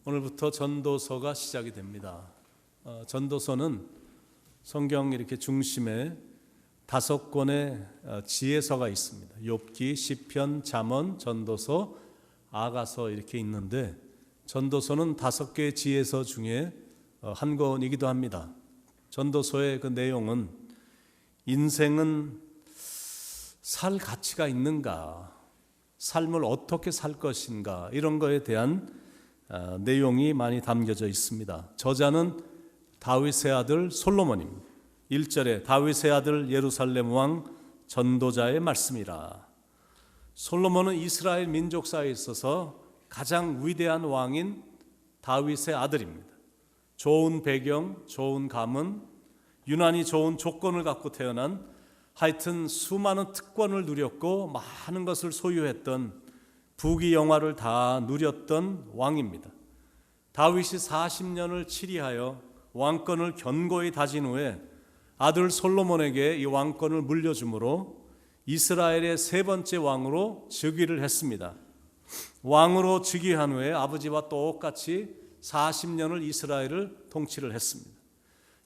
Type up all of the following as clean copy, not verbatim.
오늘부터 전도서가 시작이 됩니다. 전도서는 성경 이렇게 중심에 5권의 지혜서가 있습니다. 욥기, 시편, 잠언, 전도서, 아가서 이렇게 있는데 전도서는 5개의 지혜서 중에 한 권이기도 합니다. 전도서의 그 내용은 인생은 살 가치가 있는가, 삶을 어떻게 살 것인가 이런 거에 대한 내용이 많이 담겨져 있습니다. 저자는 다윗의 아들 솔로몬입니다. 1절에 다윗의 아들 예루살렘 왕 전도자의 말씀이라. 솔로몬은 이스라엘 민족사에 있어서 가장 위대한 왕인 다윗의 아들입니다. 좋은 배경, 좋은 가문, 유난히 좋은 조건을 갖고 태어난, 하여튼 수많은 특권을 누렸고 많은 것을 소유했던, 부귀영화를 다 누렸던 왕입니다. 다윗이 40년을 치리하여 왕권을 견고히 다진 후에 아들 솔로몬에게 이 왕권을 물려주므로 이스라엘의 3번째 왕으로 즉위를 했습니다. 왕으로 즉위한 후에 아버지와 똑같이 40년을 이스라엘을 통치를 했습니다.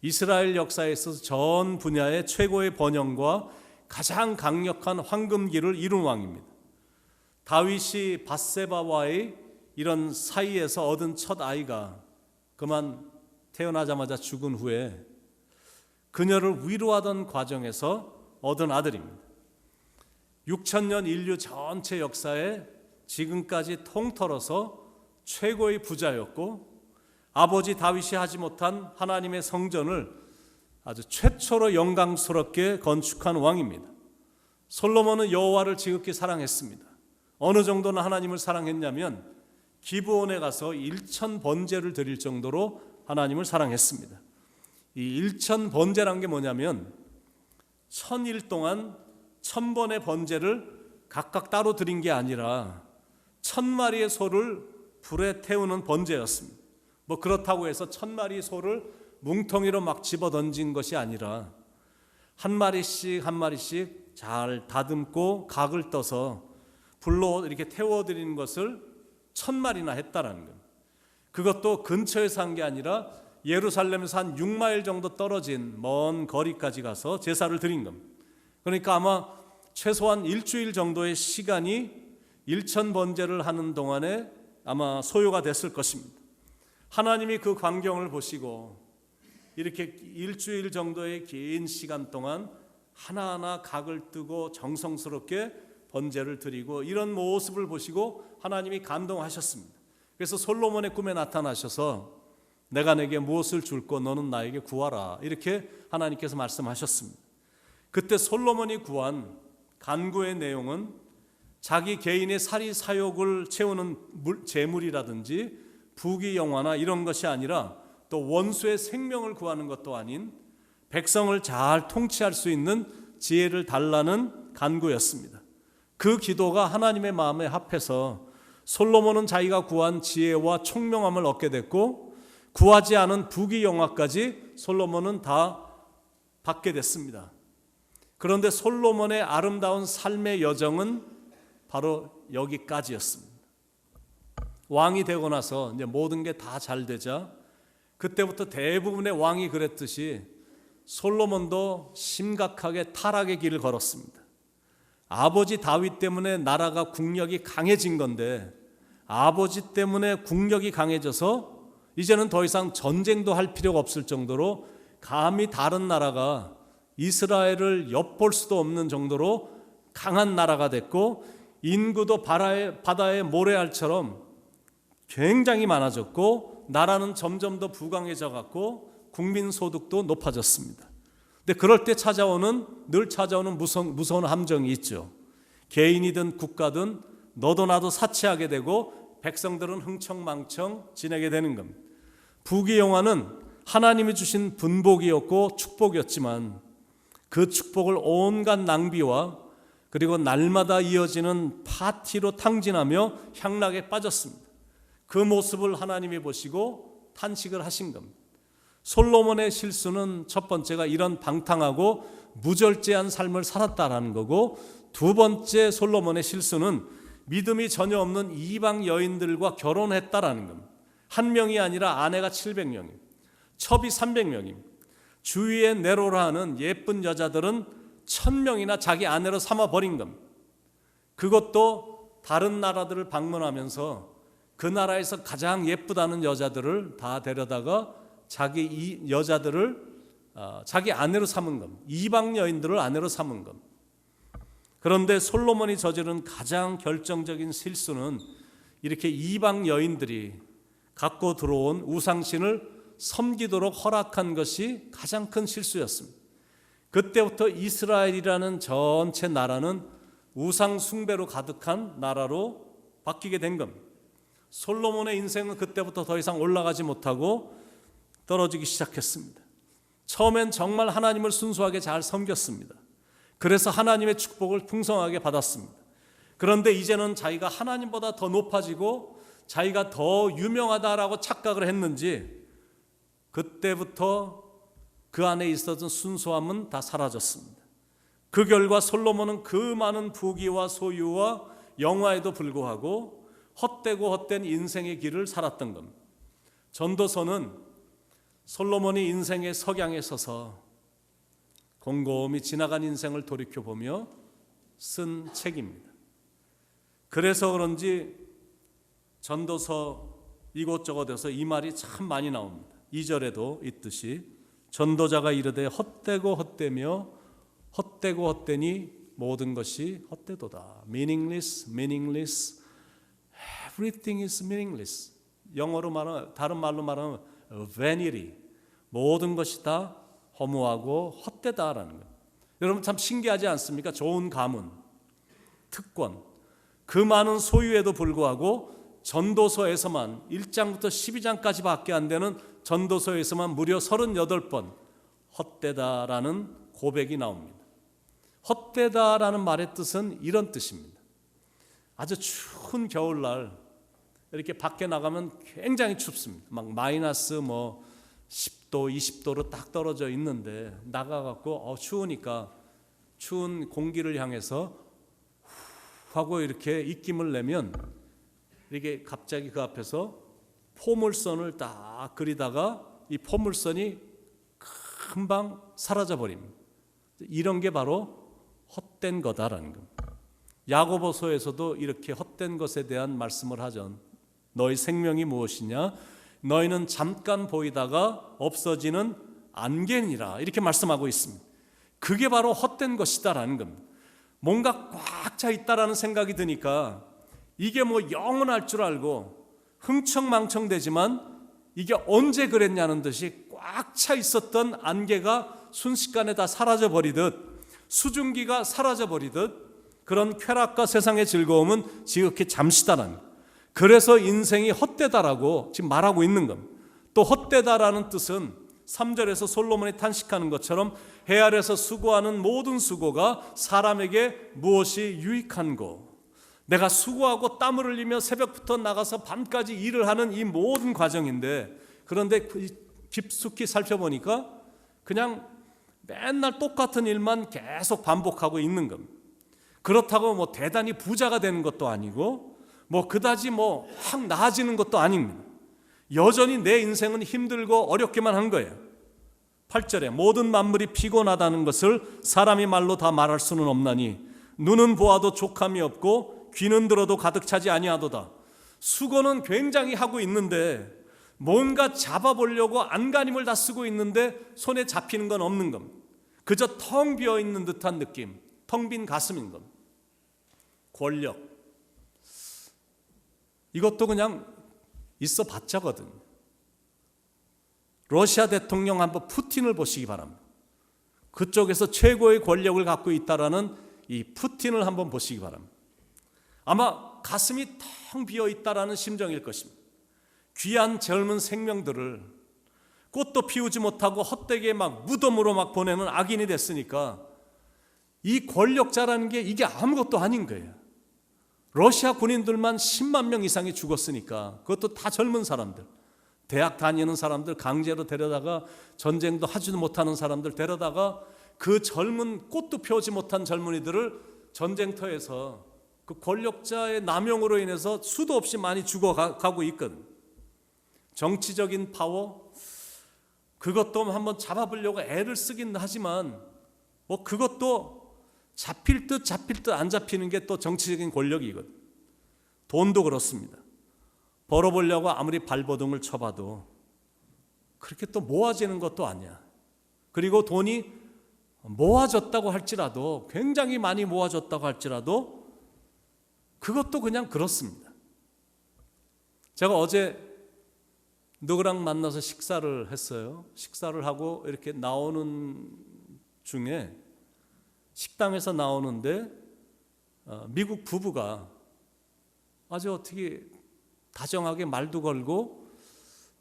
이스라엘 역사에 있어서 전 분야의 최고의 번영과 가장 강력한 황금기를 이룬 왕입니다. 다윗이 밧세바와의 이런 사이에서 얻은 첫 아이가 그만 태어나자마자 죽은 후에 그녀를 위로하던 과정에서 얻은 아들입니다. 6천년 인류 전체 역사에 지금까지 통틀어서 최고의 부자였고, 아버지 다윗이 하지 못한 하나님의 성전을 아주 최초로 영광스럽게 건축한 왕입니다. 솔로몬은 여호와를 지극히 사랑했습니다. 어느 정도는 하나님을 사랑했냐면 기브온에 가서 1000번제를 드릴 정도로 하나님을 사랑했습니다. 이 1000번제란 게 뭐냐면 1000일 동안 1000번의 번제를 각각 따로 드린 게 아니라 1000마리의 소를 불에 태우는 번제였습니다. 뭐 그렇다고 해서 1000마리 소를 뭉텅이로 막 집어 던진 것이 아니라 한 마리씩 한 마리씩 잘 다듬고 각을 떠서 불로 이렇게 태워드리는 것을 1000마리나 했다라는 겁니다. 그것도 근처에서 한 게 아니라 예루살렘에서 한 6마일 정도 떨어진 먼 거리까지 가서 제사를 드린 겁니다. 그러니까 아마 최소한 일주일 정도의 시간이 1000번제를 하는 동안에 아마 소요가 됐을 것입니다. 하나님이 그 광경을 보시고 이렇게 일주일 정도의 긴 시간 동안 하나하나 각을 뜨고 정성스럽게 번제를 드리고 이런 모습을 보시고 하나님이 감동하셨습니다. 그래서 솔로몬의 꿈에 나타나셔서 내가 내게 무엇을 줄고 너는 나에게 구하라 이렇게 하나님께서 말씀하셨습니다. 그때 솔로몬이 구한 간구의 내용은 자기 개인의 사리 사욕을 채우는 재물이라든지 부귀영화나 이런 것이 아니라 또 원수의 생명을 구하는 것도 아닌 백성을 잘 통치할 수 있는 지혜를 달라는 간구였습니다. 그 기도가 하나님의 마음에 합해서 솔로몬은 자기가 구한 지혜와 총명함을 얻게 됐고 구하지 않은 부귀영화까지 솔로몬은 다 받게 됐습니다. 그런데 솔로몬의 아름다운 삶의 여정은 바로 여기까지였습니다. 왕이 되고 나서 이제 모든 게 다 잘 되자 그때부터 대부분의 왕이 그랬듯이 솔로몬도 심각하게 타락의 길을 걸었습니다. 아버지 다윗 때문에 나라가 국력이 강해진 건데 아버지 때문에 국력이 강해져서 이제는 더 이상 전쟁도 할 필요가 없을 정도로 감히 다른 나라가 이스라엘을 엿볼 수도 없는 정도로 강한 나라가 됐고 인구도 바다의 모래알처럼 굉장히 많아졌고 나라는 점점 더 부강해져 갔고 국민 소득도 높아졌습니다. 근데 그럴 때 늘 찾아오는 무서운 함정이 있죠. 개인이든 국가든 너도 나도 사치하게 되고 백성들은 흥청망청 지내게 되는 겁니다. 부귀영화는 하나님이 주신 분복이었고 축복이었지만 그 축복을 온갖 낭비와 그리고 날마다 이어지는 파티로 탕진하며 향락에 빠졌습니다. 그 모습을 하나님이 보시고 탄식을 하신 겁니다. 솔로몬의 실수는 첫 번째가 이런 방탕하고 무절제한 삶을 살았다라는 거고, 두 번째 솔로몬의 실수는 믿음이 전혀 없는 이방 여인들과 결혼했다라는 겁니다. 한 명이 아니라 아내가 700명입니다. 첩이 300명입니다. 주위에 네로라 하는 예쁜 여자들은 1000명이나 자기 아내로 삼아버린 겁니다. 그것도 다른 나라들을 방문하면서 그 나라에서 가장 예쁘다는 여자들을 다 데려다가 자기 여자들을 자기 아내로 삼은 겁니다. 이방 여인들을 아내로 삼은 겁니다. 그런데 솔로몬이 저지른 가장 결정적인 실수는 이렇게 이방 여인들이 갖고 들어온 우상신을 섬기도록 허락한 것이 가장 큰 실수였습니다. 그때부터 이스라엘이라는 전체 나라는 우상 숭배로 가득한 나라로 바뀌게 된 겁니다. 솔로몬의 인생은 그때부터 더 이상 올라가지 못하고 떨어지기 시작했습니다. 처음엔 정말 하나님을 순수하게 잘 섬겼습니다. 그래서 하나님의 축복을 풍성하게 받았습니다. 그런데 이제는 자기가 하나님보다 더 높아지고 자기가 더 유명하다라고 착각을 했는지 그때부터 그 안에 있었던 순수함은 다 사라졌습니다. 그 결과 솔로몬은 그 많은 부귀와 소유와 영화에도 불구하고 헛되고 헛된 인생의 길을 살았던 겁니다. 전도서는 솔로몬이 인생의 석양에 서서 곰곰이 지나간 인생을 돌이켜보며 쓴 책입니다. 그래서 그런지 전도서 이곳저곳에서 이 말이 참 많이 나옵니다. 2절에도 있듯이 전도자가 이르되 헛되고 헛되며 헛되고 헛되니 모든 것이 헛되도다. Meaningless, meaningless, everything is meaningless. 영어로 말하면, 다른 말로 말하면 vanity, 모든 것이 다 허무하고 헛되다라는 거예요. 여러분 참 신기하지 않습니까? 좋은 가문, 특권, 그 많은 소유에도 불구하고 전도서에서만 1장부터 12장까지 밖에 안 되는 전도서에서만 무려 38번 헛되다라는 고백이 나옵니다. 헛되다라는 말의 뜻은 이런 뜻입니다. 아주 추운 겨울날 이렇게 밖에 나가면 굉장히 춥습니다. 막 마이너스 10도, 20도로 딱 떨어져 있는데 나가갖고 추우니까 추운 공기를 향해서 후 하고 이렇게 입김을 내면 이렇게 갑자기 그 앞에서 포물선을 딱 그리다가 이 포물선이 금방 사라져 버립니다. 이런 게 바로 헛된 거다라는 겁니다. 야고보서에서도 이렇게 헛된 것에 대한 말씀을 하죠. 너희 생명이 무엇이냐? 너희는 잠깐 보이다가 없어지는 안개니라, 이렇게 말씀하고 있습니다. 그게 바로 헛된 것이다라는 겁니다. 뭔가 꽉 차 있다라는 생각이 드니까 이게 영원할 줄 알고 흥청망청되지만 이게 언제 그랬냐는 듯이 꽉 차 있었던 안개가 순식간에 다 사라져 버리듯, 수증기가 사라져 버리듯 그런 쾌락과 세상의 즐거움은 지극히 잠시다라는 거예요. 그래서 인생이 헛되다라고 지금 말하고 있는 겁니다. 또 헛되다라는 뜻은 3절에서 솔로몬이 탄식하는 것처럼 해 아래서 수고하는 모든 수고가 사람에게 무엇이 유익한고, 내가 수고하고 땀을 흘리며 새벽부터 나가서 밤까지 일을 하는 이 모든 과정인데, 그런데 깊숙이 살펴보니까 그냥 맨날 똑같은 일만 계속 반복하고 있는 겁니다. 그렇다고 대단히 부자가 되는 것도 아니고 그다지 확 나아지는 것도 아닙니다. 여전히 내 인생은 힘들고 어렵기만 한 거예요. 8절에 모든 만물이 피곤하다는 것을 사람이 말로 다 말할 수는 없나니 눈은 보아도 족함이 없고 귀는 들어도 가득 차지 아니하도다. 수고는 굉장히 하고 있는데 뭔가 잡아보려고 안간힘을 다 쓰고 있는데 손에 잡히는 건 없는 겁니다. 그저 텅 비어있는 듯한 느낌, 텅 빈 가슴인 겁니다. 권력, 이것도 그냥 있어 봤자거든. 러시아 대통령 한번 푸틴을 보시기 바랍니다. 그쪽에서 최고의 권력을 갖고 있다라는 이 푸틴을 한번 보시기 바랍니다. 아마 가슴이 텅 비어 있다라는 심정일 것입니다. 귀한 젊은 생명들을 꽃도 피우지 못하고 헛되게 무덤으로 보내는 악인이 됐으니까 이 권력자라는 게 이게 아무것도 아닌 거예요. 러시아 군인들만 10만 명 이상이 죽었으니까, 그것도 다 젊은 사람들, 대학 다니는 사람들 강제로 데려다가, 전쟁도 하지도 못하는 사람들 데려다가 그 젊은 꽃도 피우지 못한 젊은이들을 전쟁터에서 그 권력자의 남용으로 인해서 수도 없이 많이 죽어가고 있거든. 정치적인 파워, 그것도 한번 잡아보려고 애를 쓰긴 하지만 뭐 그것도 잡힐 듯 안 잡히는 게 또 정치적인 권력이거든. 돈도 그렇습니다. 벌어보려고 아무리 발버둥을 쳐봐도 그렇게 또 모아지는 것도 아니야. 그리고 돈이 모아졌다고 할지라도, 굉장히 많이 모아졌다고 할지라도 그것도 그냥 그렇습니다. 제가 어제 누구랑 만나서 식사를 했어요. 식사를 하고 이렇게 나오는 중에 식당에서 나오는데 미국 부부가 아주 어떻게 다정하게 말도 걸고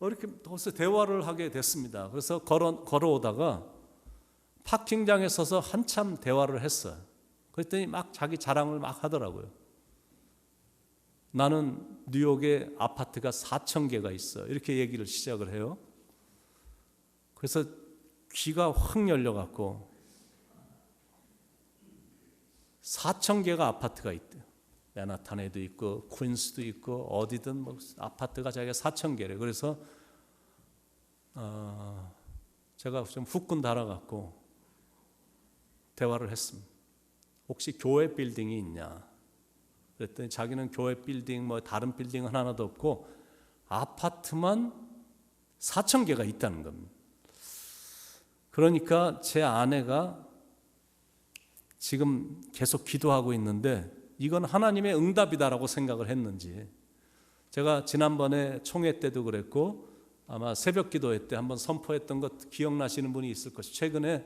이렇게 벌써 대화를 하게 됐습니다. 그래서 걸어오다가 파킹장에 서서 한참 대화를 했어요. 그랬더니 막 자기 자랑을 막 하더라고요. 나는 뉴욕에 아파트가 4,000개가 있어. 이렇게 얘기를 시작을 해요. 그래서 귀가 확 열려갖고 4,000개가 아파트가 있대요. 맨하탄에도 있고 퀸스도 있고 어디든 뭐 아파트가 자기가 4,000개래. 그래서 제가 좀 후끈 달아갖고 대화를 했습니다. 혹시 교회 빌딩이 있냐? 그랬더니 자기는 교회 빌딩 뭐 다른 빌딩은 하나도 없고 아파트만 4,000개가 있다는 겁니다. 그러니까 제 아내가 지금 계속 기도하고 있는데 이건 하나님의 응답이다라고 생각을 했는지, 제가 지난번에 총회 때도 그랬고 아마 새벽 기도회 때 한번 선포했던 것 기억나시는 분이 있을 것이고, 최근에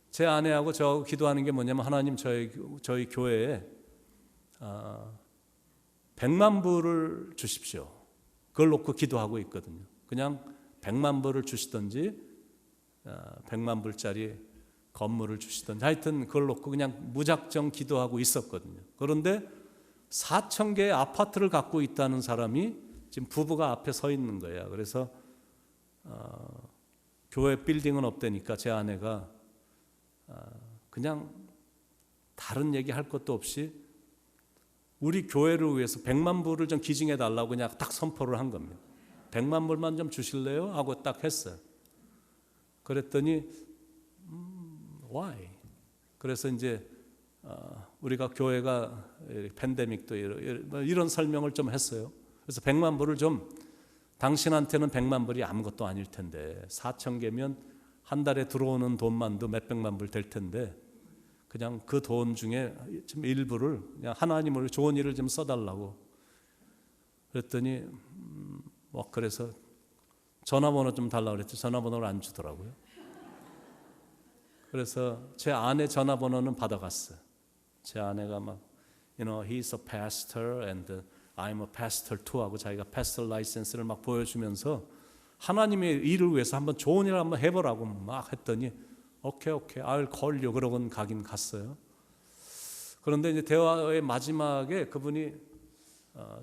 제 아내하고 저하고 기도하는 게 뭐냐면, 하나님 저희 교회에 100만 불을 주십시오. 그걸 놓고 기도하고 있거든요. 그냥 100만 불을 주시든지 100만 불짜리 건물을 주시든지 하여튼 그걸 놓고 그냥 무작정 기도하고 있었거든요. 그런데 4,000개의 아파트를 갖고 있다는 사람이 지금 부부가 앞에 서 있는 거예요. 그래서 교회 빌딩은 없다니까 제 아내가 그냥 다른 얘기 할 것도 없이 우리 교회를 위해서 100만 불을 좀 기증해 달라고 그냥 딱 선포를 한 겁니다. 100만 불만 좀 주실래요? 하고 딱 했어요. 그랬더니 why? 그래서 이제 우리가 교회가 팬데믹도 이런 설명을 좀 했어요. 그래서 100만 불을 좀, 당신한테는 100만 불이 아무것도 아닐 텐데 4,000개면 한 달에 들어오는 돈만도 몇백만 불 될 텐데 그냥 그 돈 중에 좀 일부를 그냥 하나님을 좋은 일을 좀 써달라고 그랬더니 그래서 전화번호 좀 달라고 그랬더니 전화번호를 안 주더라고요. 그래서 제 아내 전화번호는 받아갔어요. 제 아내가 막 he's a pastor and I'm a pastor too 하고 자기가 pastor license를 막 보여주면서 하나님의 일을 위해서 한번 좋은 일을 한번 해보라고 막 했더니 오케이 I'll call you 그러고는 가긴 갔어요. 그런데 이제 대화의 마지막에 그분이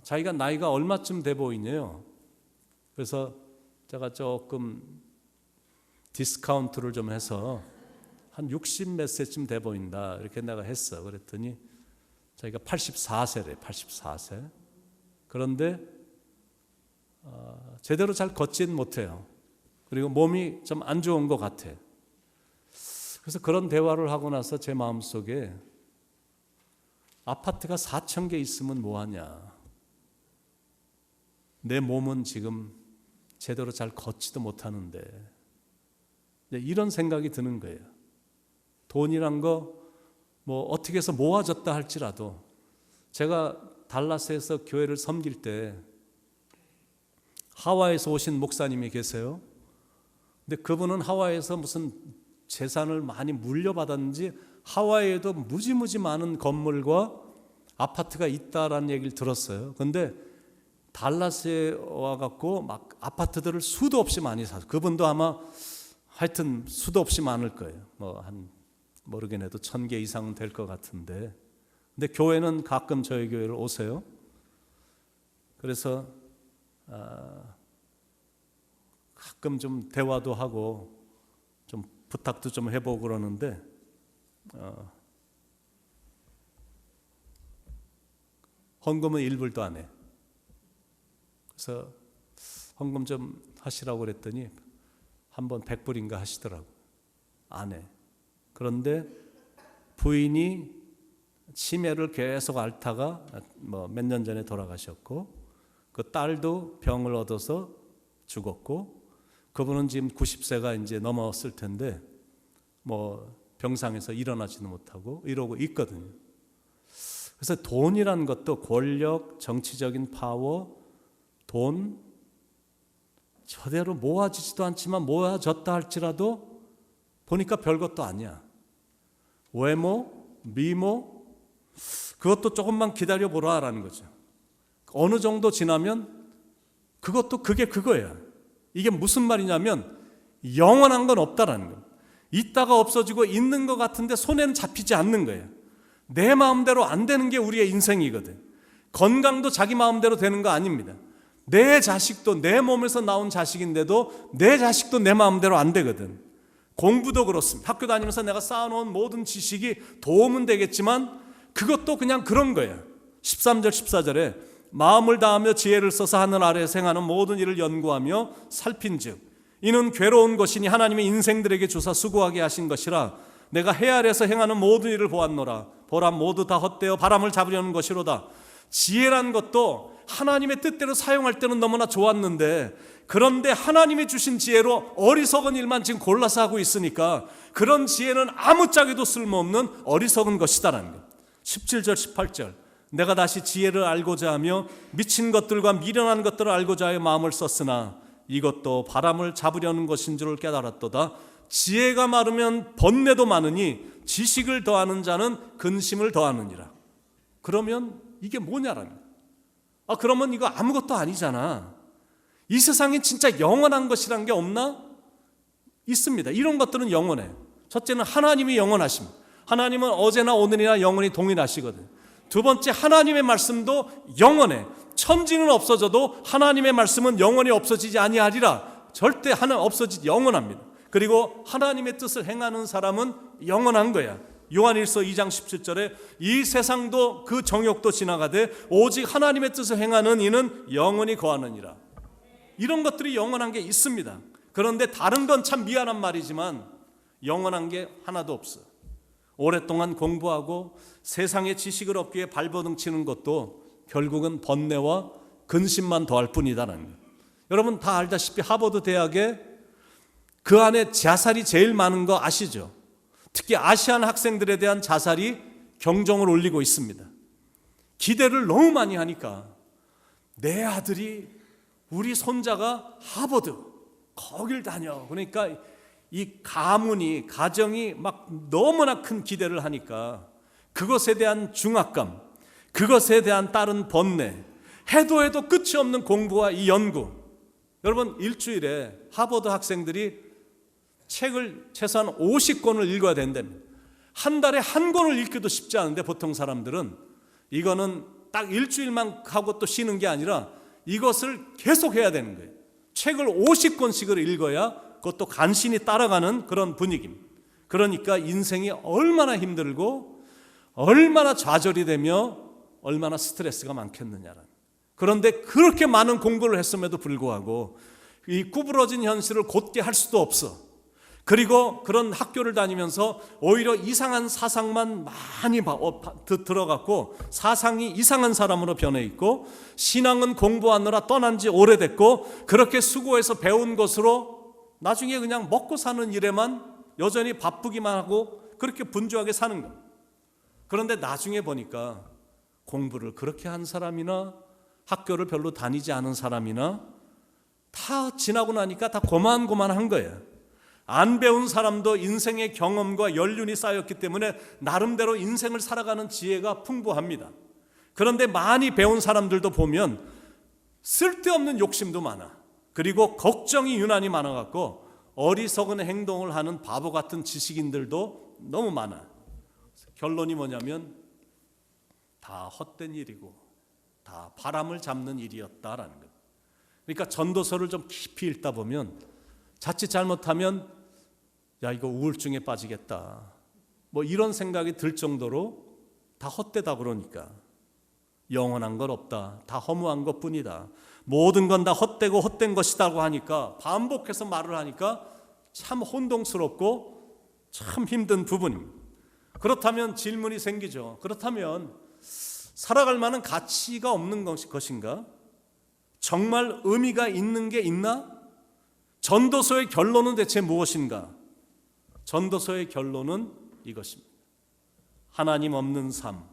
자기가 나이가 얼마쯤 돼 보이네요. 그래서 제가 조금 디스카운트를 좀 해서 한 60 몇 세쯤 돼 보인다 이렇게 내가 했어. 그랬더니 자기가 84세래 84세. 그런데 제대로 잘 걷지는 못해요. 그리고 몸이 좀 안 좋은 것 같아. 그래서 그런 대화를 하고 나서 제 마음속에 아파트가 4,000개 있으면 뭐하냐. 내 몸은 지금 제대로 잘 걷지도 못하는데 이런 생각이 드는 거예요. 돈이란 거 뭐 어떻게 해서 모아졌다 할지라도, 제가 달라스에서 교회를 섬길 때 하와이에서 오신 목사님이 계세요. 근데 그분은 하와이에서 무슨 재산을 많이 물려받았는지 하와이에도 무지무지 많은 건물과 아파트가 있다라는 얘기를 들었어요. 그런데 달라스에 와갖고 막 아파트들을 수도 없이 많이 사서, 그분도 아마 하여튼 수도 없이 많을 거예요. 뭐 한 모르긴 해도 1,000개 이상은 될 것 같은데, 근데 교회는 가끔 저희 교회를 오세요. 그래서 가끔 좀 대화도 하고 좀 부탁도 좀 해보고 그러는데 헌금은 1불도 안 해. 그래서 헌금 좀 하시라고 그랬더니 한번 100불인가 하시더라고. 아내. 그런데 부인이 치매를 계속 앓다가 몇 년 전에 돌아가셨고, 그 딸도 병을 얻어서 죽었고, 그분은 지금 90세가 이제 넘었을 텐데 병상에서 일어나지도 못하고 이러고 있거든요. 그래서 돈이란 것도 권력, 정치적인 파워, 돈 저대로 모아지지도 않지만 모아졌다 할지라도 보니까 별것도 아니야. 외모, 미모, 그것도 조금만 기다려보라라는 거죠. 어느 정도 지나면 그것도 그게 그거야. 이게 무슨 말이냐면 영원한 건 없다라는 거예요. 있다가 없어지고 있는 것 같은데 손에는 잡히지 않는 거예요. 내 마음대로 안 되는 게 우리의 인생이거든. 건강도 자기 마음대로 되는 거 아닙니다. 내 자식도 내 몸에서 나온 자식인데도 내 자식도 내 마음대로 안 되거든. 공부도 그렇습니다. 학교 다니면서 내가 쌓아놓은 모든 지식이 도움은 되겠지만 그것도 그냥 그런 거예요. 13절 14절에 마음을 다하며 지혜를 써서 하늘 아래에서 행하는 모든 일을 연구하며 살핀즉 이는 괴로운 것이니 하나님의 인생들에게 주사 수고하게 하신 것이라 내가 해 아래에서 행하는 모든 일을 보았노라. 보라 모두 다 헛되어 바람을 잡으려는 것이로다. 지혜란 것도 하나님의 뜻대로 사용할 때는 너무나 좋았는데, 그런데 하나님이 주신 지혜로 어리석은 일만 지금 골라서 하고 있으니까 그런 지혜는 아무짝에도 쓸모없는 어리석은 것이다라는 것. 17절 18절 내가 다시 지혜를 알고자 하며 미친 것들과 미련한 것들을 알고자 하여 마음을 썼으나 이것도 바람을 잡으려는 것인 줄을 깨달았도다. 지혜가 많으면 번뇌도 많으니 지식을 더하는 자는 근심을 더하느니라. 그러면 이게 뭐냐라는 거예요. 그러면 이거 아무것도 아니잖아. 이 세상에 진짜 영원한 것이란 게 없나? 있습니다. 이런 것들은 영원해. 첫째는 하나님이 영원하십니다. 하나님은 어제나 오늘이나 영원히 동일하시거든. 두 번째, 하나님의 말씀도 영원해. 천지는 없어져도 하나님의 말씀은 영원히 없어지지 아니하리라. 절대 하나 없어지지 영원합니다. 그리고 하나님의 뜻을 행하는 사람은 영원한 거야. 요한일서 2장 17절에 이 세상도 그 정욕도 지나가되 오직 하나님의 뜻을 행하는 이는 영원히 거하느니라. 이런 것들이 영원한 게 있습니다. 그런데 다른 건 참 미안한 말이지만 영원한 게 하나도 없어. 오랫동안 공부하고 세상의 지식을 얻기 위해 발버둥 치는 것도 결국은 번뇌와 근심만 더할 뿐이다라는 거예요. 여러분 다 알다시피 하버드 대학에 그 안에 자살이 제일 많은 거 아시죠? 특히 아시안 학생들에 대한 자살이 경종을 울리고 있습니다. 기대를 너무 많이 하니까 내 아들이, 우리 손자가 하버드 거길 다녀. 그러니까 이 가정이 막 너무나 큰 기대를 하니까 그것에 대한 중압감, 그것에 대한 따른 번뇌, 해도 끝이 없는 공부와 이 연구. 여러분 일주일에 하버드 학생들이 책을 최소한 50권을 읽어야 된답니다. 한 달에 한 권을 읽기도 쉽지 않은데 보통 사람들은 이거는 딱 일주일만 하고 또 쉬는 게 아니라 이것을 계속 해야 되는 거예요. 책을 50권씩을 읽어야 그것도 간신히 따라가는 그런 분위기입니다. 그러니까 인생이 얼마나 힘들고 얼마나 좌절이 되며 얼마나 스트레스가 많겠느냐라는. 그런데 그렇게 많은 공부를 했음에도 불구하고 이 구부러진 현실을 곧게 할 수도 없어. 그리고 그런 학교를 다니면서 오히려 이상한 사상만 많이 들어갔고 사상이 이상한 사람으로 변해 있고 신앙은 공부하느라 떠난 지 오래됐고 그렇게 수고해서 배운 것으로 나중에 그냥 먹고 사는 일에만 여전히 바쁘기만 하고 그렇게 분주하게 사는 겁니다. 그런데 나중에 보니까 공부를 그렇게 한 사람이나 학교를 별로 다니지 않은 사람이나 다 지나고 나니까 다 고만고만한 거예요. 안 배운 사람도 인생의 경험과 연륜이 쌓였기 때문에 나름대로 인생을 살아가는 지혜가 풍부합니다. 그런데 많이 배운 사람들도 보면 쓸데없는 욕심도 많아. 그리고 걱정이 유난히 많아갖고 어리석은 행동을 하는 바보 같은 지식인들도 너무 많아. 결론이 뭐냐면 다 헛된 일이고 다 바람을 잡는 일이었다라는 거예요. 그러니까 전도서를 좀 깊이 읽다 보면 자칫 잘못하면 야 이거 우울증에 빠지겠다 뭐 이런 생각이 들 정도로 다 헛되다 그러니까. 영원한 건 없다. 다 허무한 것뿐이다. 모든 건 다 헛되고 헛된 것이라고 하니까, 반복해서 말을 하니까 참 혼동스럽고 참 힘든 부분입니다. 그렇다면 질문이 생기죠. 그렇다면 살아갈 만한 가치가 없는 것인가? 정말 의미가 있는 게 있나? 전도서의 결론은 대체 무엇인가? 전도서의 결론은 이것입니다. 하나님 없는 삶,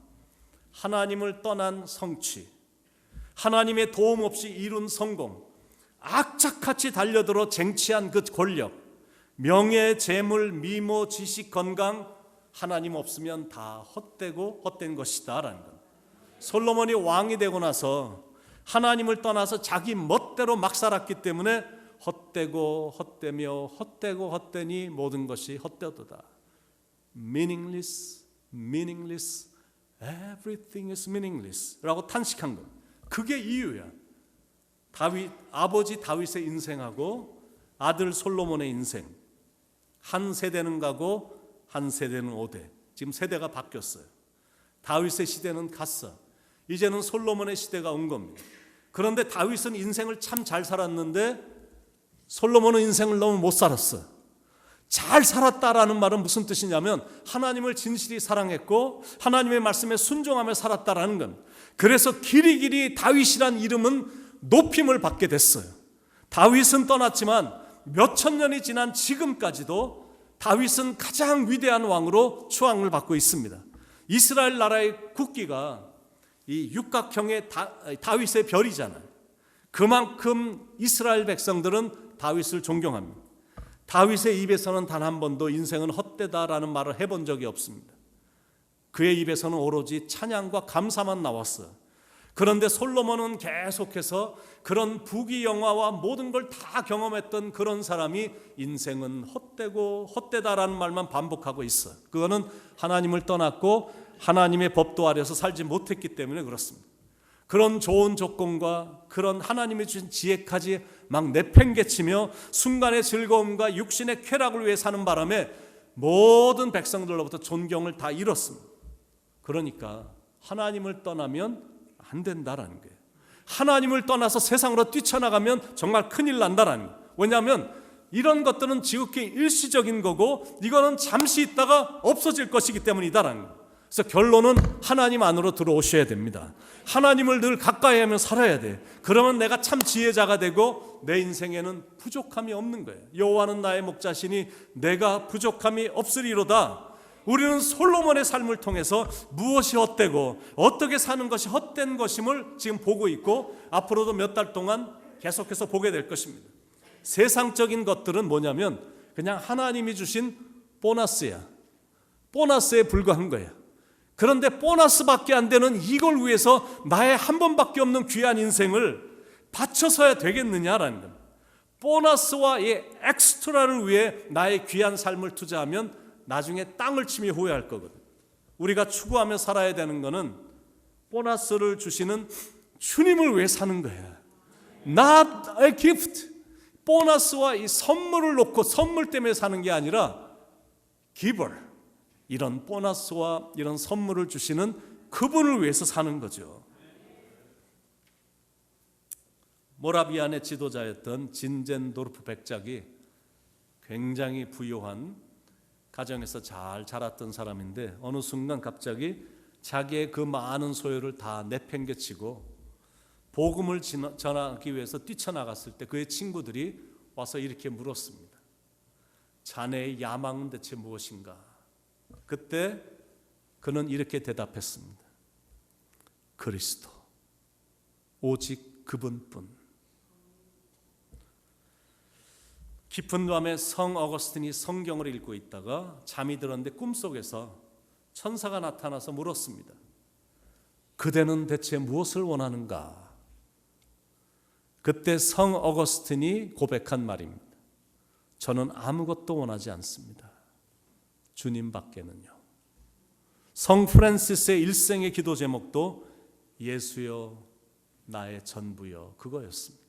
하나님을 떠난 성취, 하나님의 도움 없이 이룬 성공, 악착같이 달려들어 쟁취한 그 권력, 명예, 재물, 미모, 지식, 건강, 하나님 없으면 다 헛되고 헛된 것이다 라는 것. 솔로몬이 왕이 되고 나서 하나님을 떠나서 자기 멋대로 막 살았기 때문에 헛되고 헛되며 헛되고 헛되니 모든 것이 헛되도다. Meaningless, meaningless, everything is meaningless 라고 탄식한 것. 그게 이유야. 아버지 다윗의 인생하고 아들 솔로몬의 인생, 한 세대는 가고 한 세대는 오대. 지금 세대가 바뀌었어요. 다윗의 시대는 갔어. 이제는 솔로몬의 시대가 온 겁니다. 그런데 다윗은 인생을 참 잘 살았는데 솔로몬은 인생을 너무 못 살았어. 잘 살았다라는 말은 무슨 뜻이냐면 하나님을 진실히 사랑했고 하나님의 말씀에 순종하며 살았다라는 건, 그래서 길이길이 다윗이란 이름은 높임을 받게 됐어요. 다윗은 떠났지만 몇천 년이 지난 지금까지도 다윗은 가장 위대한 왕으로 추앙을 받고 있습니다. 이스라엘 나라의 국기가 이 육각형의 다윗의 별이잖아요. 그만큼 이스라엘 백성들은 다윗을 존경합니다. 다윗의 입에서는 단 한 번도 인생은 헛되다라는 말을 해본 적이 없습니다. 그의 입에서는 오로지 찬양과 감사만 나왔어요. 그런데 솔로몬은 계속해서 그런 부귀영화와 모든 걸 다 경험했던 그런 사람이 인생은 헛되고 헛되다라는 말만 반복하고 있어요. 그거는 하나님을 떠났고 하나님의 법도 아래서 살지 못했기 때문에 그렇습니다. 그런 좋은 조건과 그런 하나님이 주신 지혜까지 막 내팽개치며 순간의 즐거움과 육신의 쾌락을 위해 사는 바람에 모든 백성들로부터 존경을 다 잃었습니다. 그러니까 하나님을 떠나면 안 된다라는 거예요. 하나님을 떠나서 세상으로 뛰쳐나가면 정말 큰일 난다라는 거예요. 왜냐하면 이런 것들은 지극히 일시적인 거고 이거는 잠시 있다가 없어질 것이기 때문이다라는 거예요. 그래서 결론은 하나님 안으로 들어오셔야 됩니다. 하나님을 늘 가까이 하며 살아야 돼. 그러면 내가 참 지혜자가 되고 내 인생에는 부족함이 없는 거예요. 여호와는 나의 목자시니 내가 부족함이 없으리로다. 우리는 솔로몬의 삶을 통해서 무엇이 헛되고 어떻게 사는 것이 헛된 것임을 지금 보고 있고 앞으로도 몇 달 동안 계속해서 보게 될 것입니다. 세상적인 것들은 뭐냐면 그냥 하나님이 주신 보너스야. 보너스에 불과한 거야. 그런데 보너스밖에 안 되는 이걸 위해서 나의 한 번밖에 없는 귀한 인생을 바쳐서야 되겠느냐라는 겁니다. 보너스와 이 엑스트라를 위해 나의 귀한 삶을 투자하면 나중에 땅을 치며 후회할 거거든. 우리가 추구하며 살아야 되는 거는 보너스를 주시는 주님을 위해 사는 거야. Not a gift. 보너스와 이 선물을 놓고 선물 때문에 사는 게 아니라 giver. 이런 보너스와 이런 선물을 주시는 그분을 위해서 사는 거죠. 모라비안의 지도자였던 진젠도르프 백작이 굉장히 부유한 가정에서 잘 자랐던 사람인데 어느 순간 갑자기 자기의 그 많은 소유를 다 내팽개치고 복음을 전하기 위해서 뛰쳐나갔을 때 그의 친구들이 와서 이렇게 물었습니다. 자네의 야망은 대체 무엇인가? 그때 그는 이렇게 대답했습니다. 그리스도, 오직 그분뿐. 깊은 밤에 성 어거스틴이 성경을 읽고 있다가 잠이 들었는데 꿈속에서 천사가 나타나서 물었습니다. 그대는 대체 무엇을 원하는가? 그때 성 어거스틴이 고백한 말입니다. 저는 아무것도 원하지 않습니다. 주님 밖에는요. 성 프란시스의 일생의 기도 제목도 예수여 나의 전부여 그거였습니다.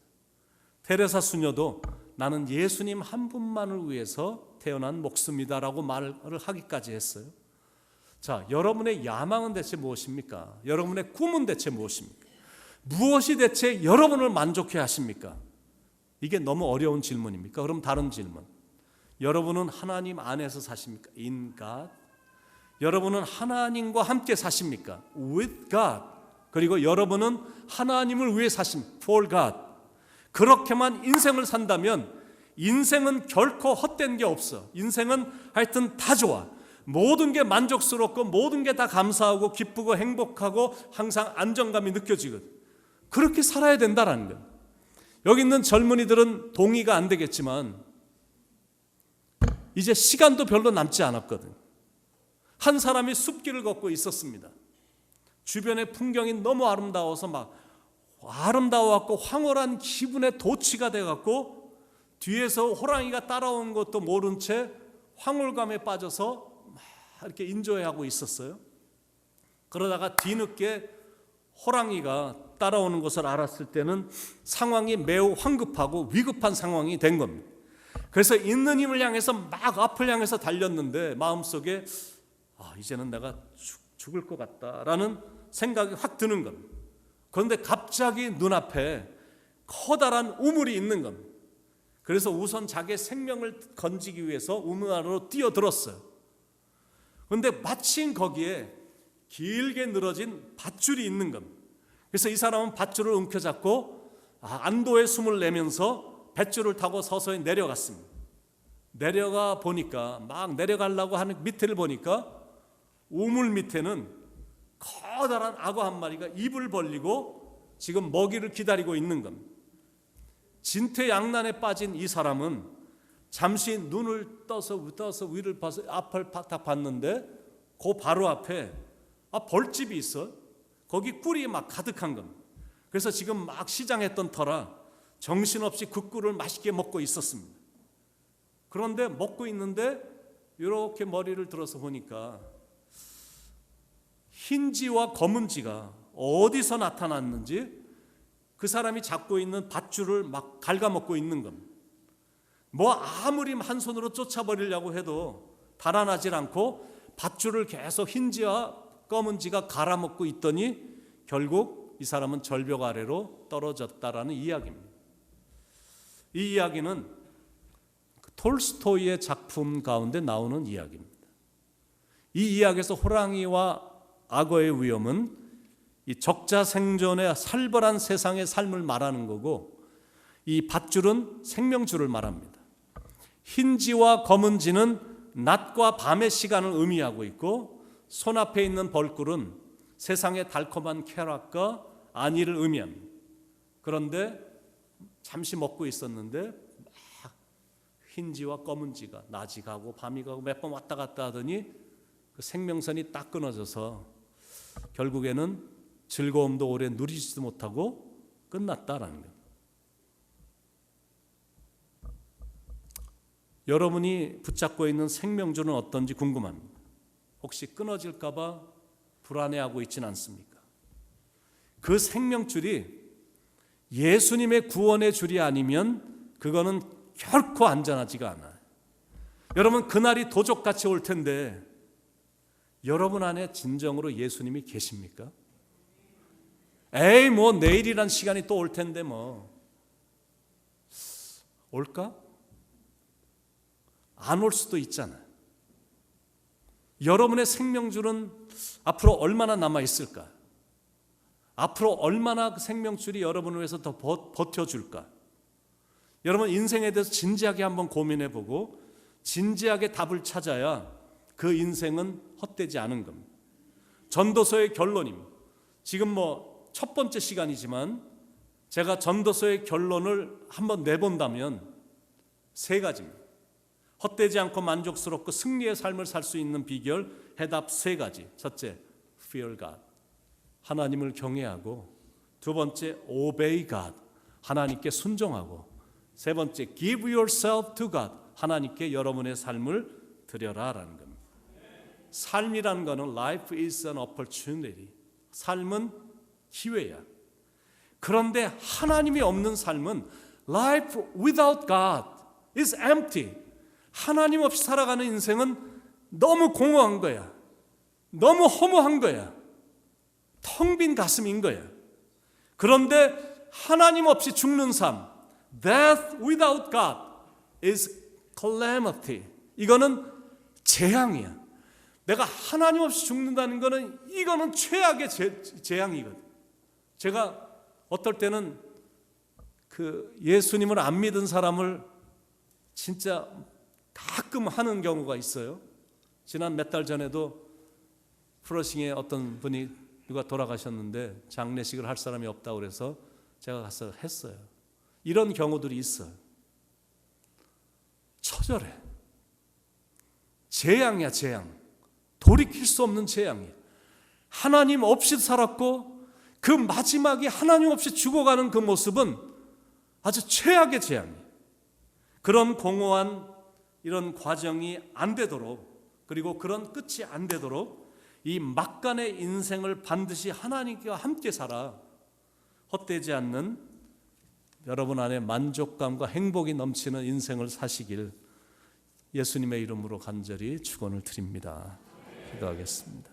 테레사 수녀도 나는 예수님 한 분만을 위해서 태어난 목숨이다라고 말을 하기까지 했어요. 자, 여러분의 야망은 대체 무엇입니까? 여러분의 꿈은 대체 무엇입니까? 무엇이 대체 여러분을 만족해 하십니까? 이게 너무 어려운 질문입니까? 그럼 다른 질문. 여러분은 하나님 안에서 사십니까? In God. 여러분은 하나님과 함께 사십니까? With God. 그리고 여러분은 하나님을 위해 사십니까? For God. 그렇게만 인생을 산다면 인생은 결코 헛된 게 없어. 인생은 하여튼 다 좋아. 모든 게 만족스럽고 모든 게 다 감사하고 기쁘고 행복하고 항상 안정감이 느껴지거든. 그렇게 살아야 된다라는 거예요. 여기 있는 젊은이들은 동의가 안 되겠지만 이제 시간도 별로 남지 않았거든. 한 사람이 숲길을 걷고 있었습니다. 주변의 풍경이 너무 아름다워서 막 아름다워갖고 황홀한 기분에 도취가 돼갖고 뒤에서 호랑이가 따라온 것도 모른 채 황홀감에 빠져서 막 이렇게 인조해하고 있었어요. 그러다가 뒤늦게 호랑이가 따라오는 것을 알았을 때는 상황이 매우 황급하고 위급한 상황이 된 겁니다. 그래서 있는 힘을 향해서 막 앞을 향해서 달렸는데 마음속에 이제는 내가 죽을 것 같다라는 생각이 확 드는 겁니다. 그런데 갑자기 눈앞에 커다란 우물이 있는 겁니다. 그래서 우선 자기의 생명을 건지기 위해서 우물 안으로 뛰어들었어요. 그런데 마침 거기에 길게 늘어진 밧줄이 있는 겁니다. 그래서 이 사람은 밧줄을 움켜잡고 안도의 숨을 내면서 밧줄을 타고 서서히 내려갔습니다. 내려가 보니까 막 내려가려고 하는 밑을 보니까 우물 밑에는 커다란 악어 한 마리가 입을 벌리고 지금 먹이를 기다리고 있는 겁니다. 진퇴양난에 빠진 이 사람은 잠시 눈을 떠서 위를 봐서 앞을 딱 봤는데 그 바로 앞에 벌집이 있어. 거기 꿀이 막 가득한 겁니다. 그래서 지금 막 시장했던 터라 정신없이 그 꿀을 맛있게 먹고 있었습니다. 그런데 먹고 있는데 이렇게 머리를 들어서 보니까 흰지와 검은지가 어디서 나타났는지 그 사람이 잡고 있는 밧줄을 막 갉아먹고 있는 겁니다. 뭐 아무리 한 손으로 쫓아버리려고 해도 달아나질 않고 밧줄을 계속 흰지와 검은지가 갈아먹고 있더니 결국 이 사람은 절벽 아래로 떨어졌다라는 이야기입니다. 이 이야기는 톨스토이의 작품 가운데 나오는 이야기입니다. 이 이야기에서 호랑이와 악어의 위험은 이 적자생존의 살벌한 세상의 삶을 말하는 거고 이 밧줄은 생명줄을 말합니다. 흰지와 검은지는 낮과 밤의 시간을 의미하고 있고 손앞에 있는 벌꿀은 세상의 달콤한 쾌락과 안위를 의미합니다. 그런데 잠시 먹고 있었는데 막 흰지와 검은지가 낮이 가고 밤이 가고 몇 번 왔다 갔다 하더니 그 생명선이 딱 끊어져서 결국에는 즐거움도 오래 누리지도 못하고 끝났다라는 거예요. 여러분이 붙잡고 있는 생명줄은 어떤지 궁금합니다. 혹시 끊어질까 봐 불안해하고 있지는 않습니까? 그 생명줄이 예수님의 구원의 줄이 아니면 그거는 결코 안전하지가 않아요. 여러분 그날이 도적같이 올 텐데 여러분 안에 진정으로 예수님이 계십니까? 에이 뭐 내일이란 시간이 또 올 텐데 뭐 올까? 안 올 수도 있잖아요. 여러분의 생명줄은 앞으로 얼마나 남아 있을까? 앞으로 얼마나 그 생명줄이 여러분을 위해서 더 버텨줄까? 여러분 인생에 대해서 진지하게 한번 고민해보고 진지하게 답을 찾아야 그 인생은 헛되지 않은 겁니다. 전도서의 결론입니다. 지금 뭐 첫 번째 시간이지만 제가 전도서의 결론을 한번 내본다면 세 가지입니다. 헛되지 않고 만족스럽고 승리의 삶을 살 수 있는 비결, 해답 세 가지. 첫째, fear God. 하나님을 경외하고, 두 번째, obey God. 하나님께 순종하고, 세 번째, give yourself to God. 하나님께 여러분의 삶을 드려라라는 겁니다. 삶이라는 것은 life is an opportunity. 삶은 기회야. 그런데 하나님이 없는 삶은 life without God is empty. 하나님 없이 살아가는 인생은 너무 공허한 거야. 너무 허무한 거야. 텅 빈 가슴인 거야. 그런데 하나님 없이 죽는 삶, death without God is calamity. 이거는 재앙이야. 내가 하나님 없이 죽는다는 거는 이거는 최악의 재앙이거든. 제가 어떨 때는 그 예수님을 안 믿은 사람을 진짜 가끔 하는 경우가 있어요. 지난 몇 달 전에도 프로싱에 어떤 분이 누가 돌아가셨는데 장례식을 할 사람이 없다고 그래서 제가 가서 했어요. 이런 경우들이 있어요. 처절해. 재앙이야, 재앙. 돌이킬 수 없는 재앙이야. 하나님 없이 살았고 그 마지막에 하나님 없이 죽어가는 그 모습은 아주 최악의 재앙이야. 그런 공허한 이런 과정이 안 되도록, 그리고 그런 끝이 안 되도록 이 막간의 인생을 반드시 하나님과 함께 살아 헛되지 않는 여러분 안에 만족감과 행복이 넘치는 인생을 사시길 예수님의 이름으로 간절히 축원을 드립니다. 기도하겠습니다.